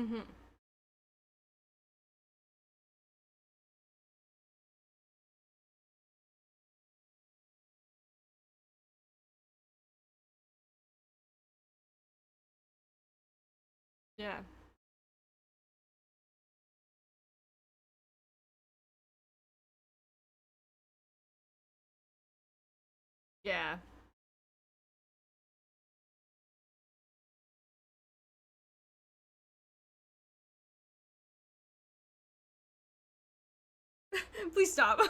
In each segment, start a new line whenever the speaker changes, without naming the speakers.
Mm-hmm. Yeah. Yeah. Please stop.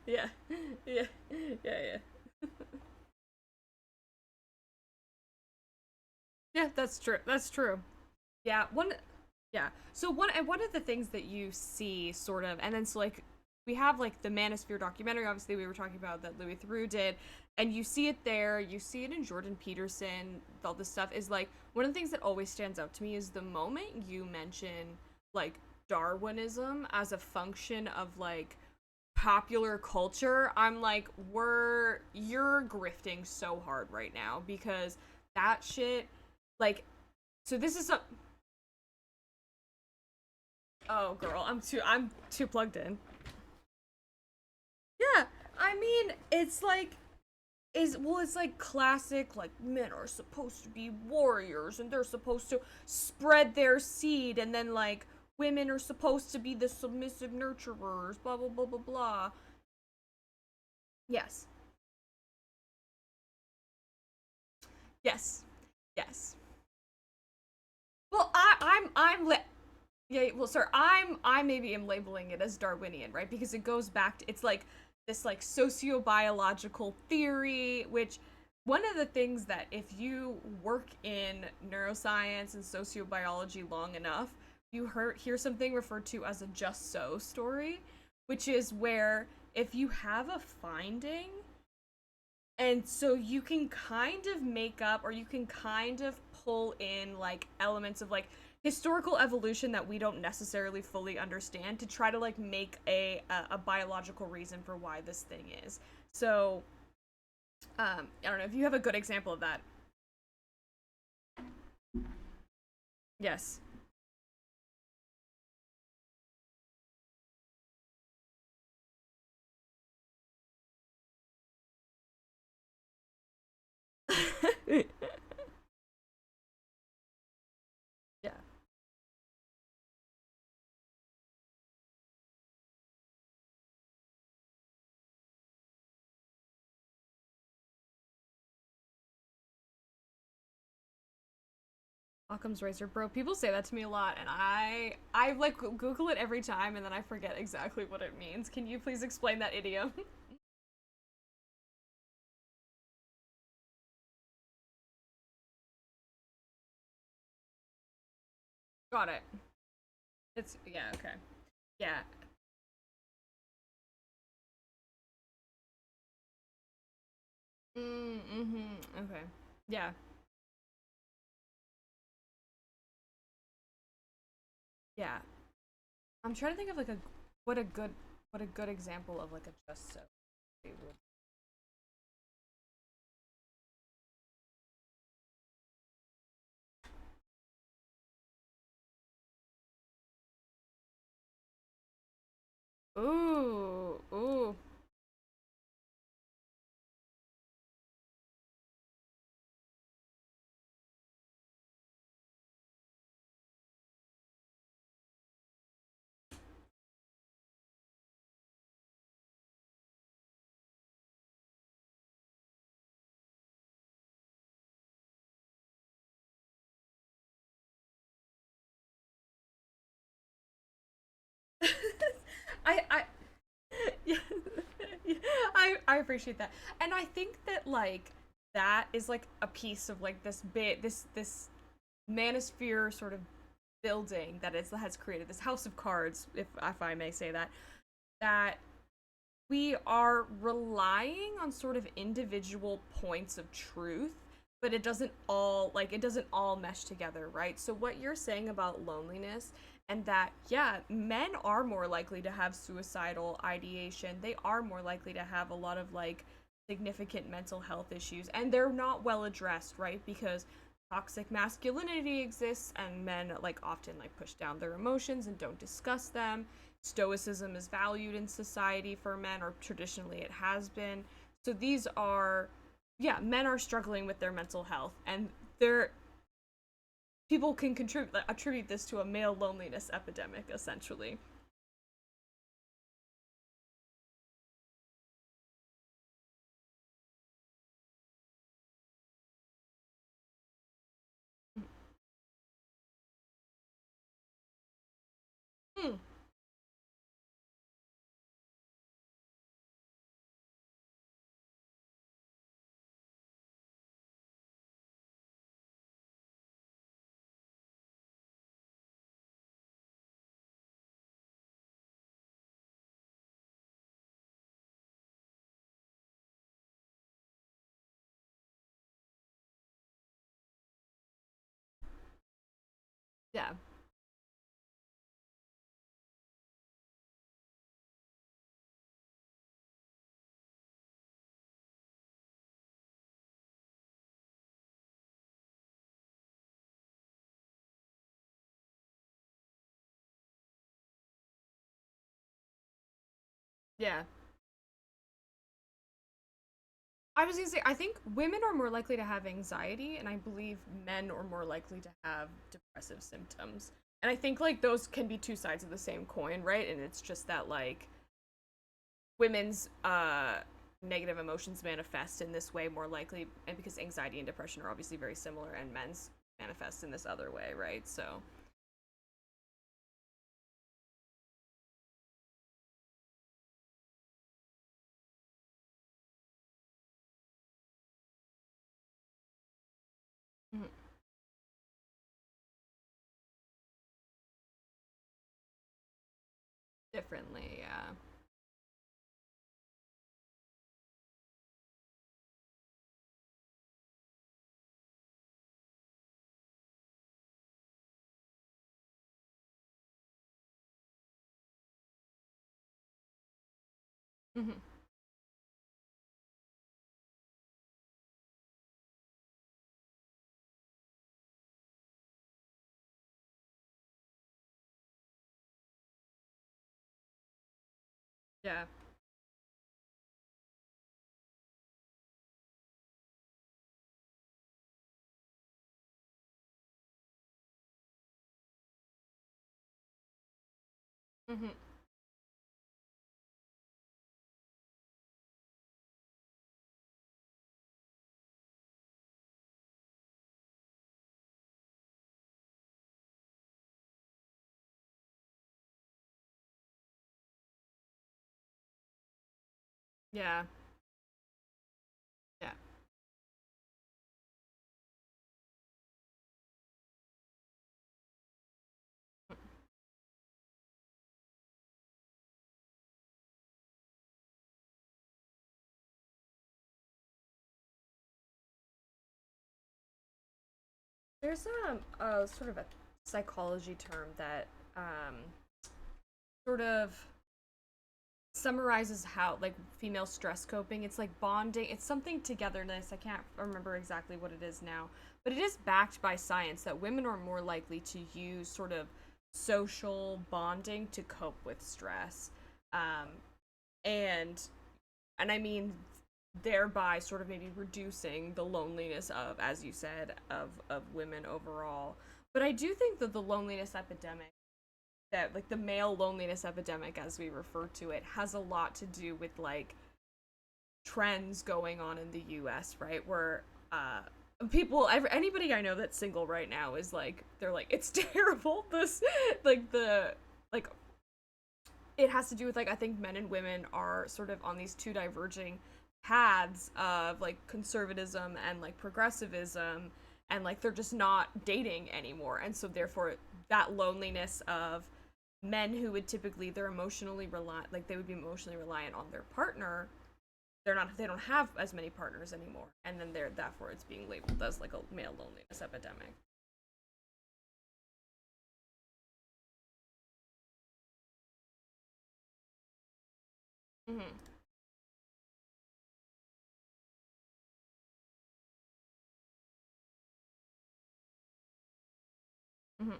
Yeah. Yeah. Yeah, yeah. Yeah, that's true. That's true. Yeah, one yeah. So one of the things that you see sort of, and then so like we have like the Manosphere documentary, obviously we were talking about that Louis Theroux did, and you see it there, you see it in Jordan Peterson, all this stuff is like one of the things that always stands out to me is the moment you mention like Darwinism as a function of like popular culture, I'm like, you're grifting so hard right now because that shit like so this is a oh girl, I'm too plugged in. Yeah, I mean, it's like it's like classic like men are supposed to be warriors and they're supposed to spread their seed and then like women are supposed to be the submissive nurturers, blah blah blah blah blah. Yes. Yes. Yes. Well, yeah, well, sir, I maybe am labeling it as Darwinian, right? Because it goes back to it's like this like sociobiological theory, which one of the things that if you work in neuroscience and sociobiology long enough, hear something referred to as a just so story, which is where if you have a finding and so you can kind of make up or you can kind of pull in like elements of like historical evolution that we don't necessarily fully understand to try to like make a biological reason for why this thing is. So I don't know if you have a good example of that. Yes. Yeah. Occam's razor, bro. People say that to me a lot, and I like Google it every time, and then I forget exactly what it means. Can you please explain that idiom? Got it. It's yeah okay. Yeah. Mm-hmm. Okay. Yeah. Yeah. I'm trying to think of like a what a good what a good example of like a just so would. Ooh, ooh. I yeah, yeah, I appreciate that. And I think that like that is like a piece of like this bit this manosphere sort of building that is has created this house of cards, if I may say that, that we are relying on sort of individual points of truth, but it doesn't all mesh together, right? So what you're saying about loneliness and that yeah, men are more likely to have suicidal ideation. They are more likely to have a lot of like significant mental health issues and they're not well addressed, right? Because toxic masculinity exists and men like often like push down their emotions and don't discuss them. Stoicism is valued in society for men, or traditionally it has been. So these are, yeah, men are struggling with their mental health, and they're people can contribute attribute this to a male loneliness epidemic essentially. Hmm. Yeah. Yeah. I was gonna say, I think women are more likely to have anxiety, and I believe men are more likely to have depressive symptoms. And I think like those can be two sides of the same coin, right? And it's just that like women's negative emotions manifest in this way more likely, and because anxiety and depression are obviously very similar, and men's manifest in this other way, right? So, mhm, differently, yeah. Hmm. Yeah. Hmm. Yeah. Yeah. There's a sort of a psychology term that um sort of summarizes how like female stress coping. It's like bonding. It's something togetherness. I can't remember exactly what it is now, but it is backed by science that women are more likely to use sort of social bonding to cope with stress. Um, and and I mean thereby sort of maybe reducing the loneliness of, as you said, of women overall. But I do think that the loneliness epidemic, that like the male loneliness epidemic as we refer to it, has a lot to do with like trends going on in the US, right? Where anybody I know that's single right now is like, they're like, it's terrible, this like the like it has to do with like, I think men and women are sort of on these two diverging paths of like conservatism and like progressivism, and like they're just not dating anymore, and so therefore that loneliness of men who would typically, they're emotionally reliant, like they would be emotionally reliant on their partner, they don't have as many partners anymore, and then they're therefore it's being labeled as like a male loneliness epidemic. Hmm. Mhm.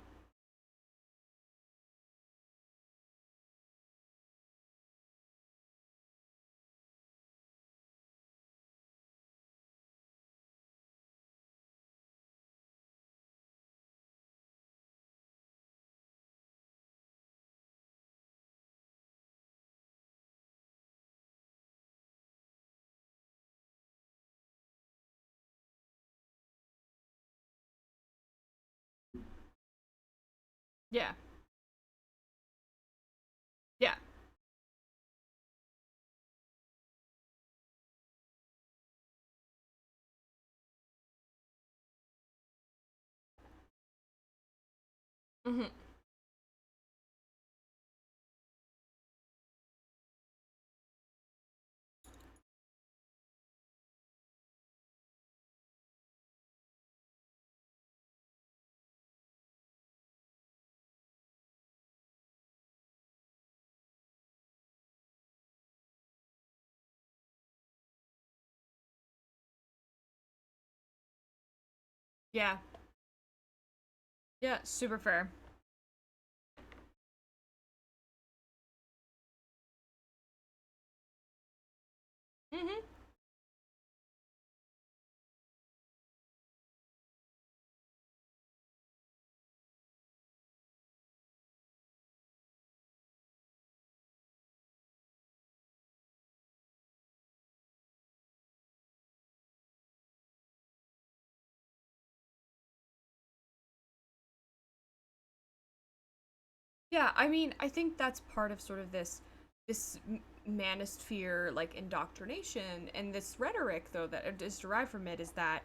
Yeah. Yeah. Mhm. Yeah. Yeah, super fair. Mhm. Yeah, I mean, I think that's part of sort of this manosphere like indoctrination and this rhetoric though that is derived from it is that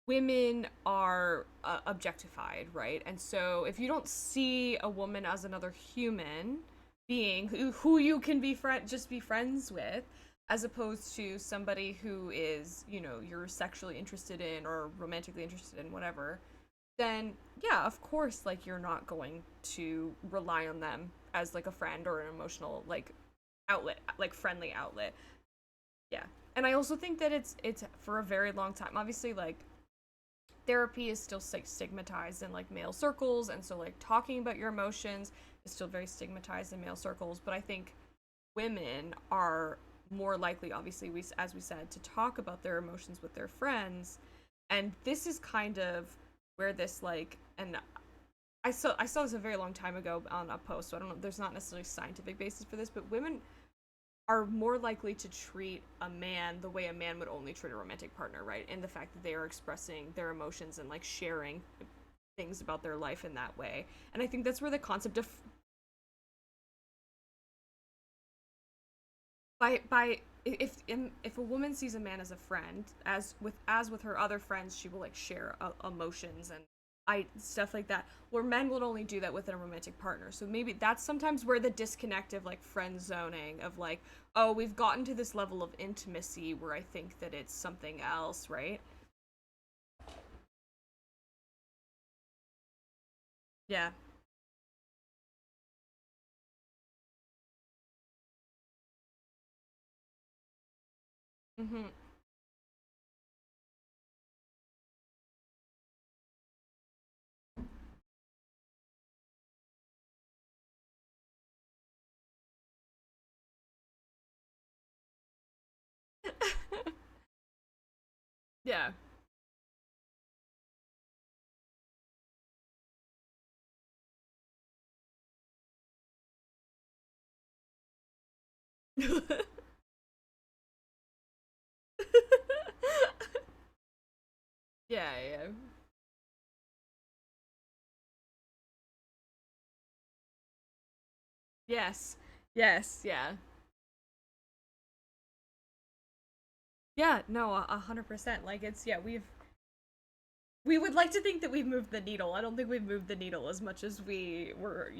women are objectified, right? And so if you don't see a woman as another human being who you can be just be friends with, as opposed to somebody who is, you're sexually interested in or romantically interested in, whatever, then yeah, of course, like you're not going to rely on them as like a friend or an emotional like outlet, like friendly outlet. Yeah. And I also think that it's for a very long time. Obviously, like therapy is still like stigmatized in like male circles, and so like talking about your emotions is still very stigmatized in male circles, but I think women are more likely, obviously, we as we said, to talk about their emotions with their friends. And this is kind of where this like, and I saw this a very long time ago on a post, so I don't know, there's not necessarily a scientific basis for this, but women are more likely to treat a man the way a man would only treat a romantic partner, right? In the fact that they are expressing their emotions and like sharing things about their life in that way. And I think that's where the concept of by if a woman sees a man as a friend, as with her other friends, she will like share emotions and I stuff like that. Where men will only do that with a romantic partner. So maybe that's sometimes where the disconnect of like friend zoning of like, oh, we've gotten to this level of intimacy where I think that it's something else, right? Yeah. Mm-hmm. Yeah. Yeah, yeah. Yes. Yes, yeah. Yeah, no, 100%. Like it's yeah, we would like to think that we've moved the needle. I don't think we've moved the needle as much as we were.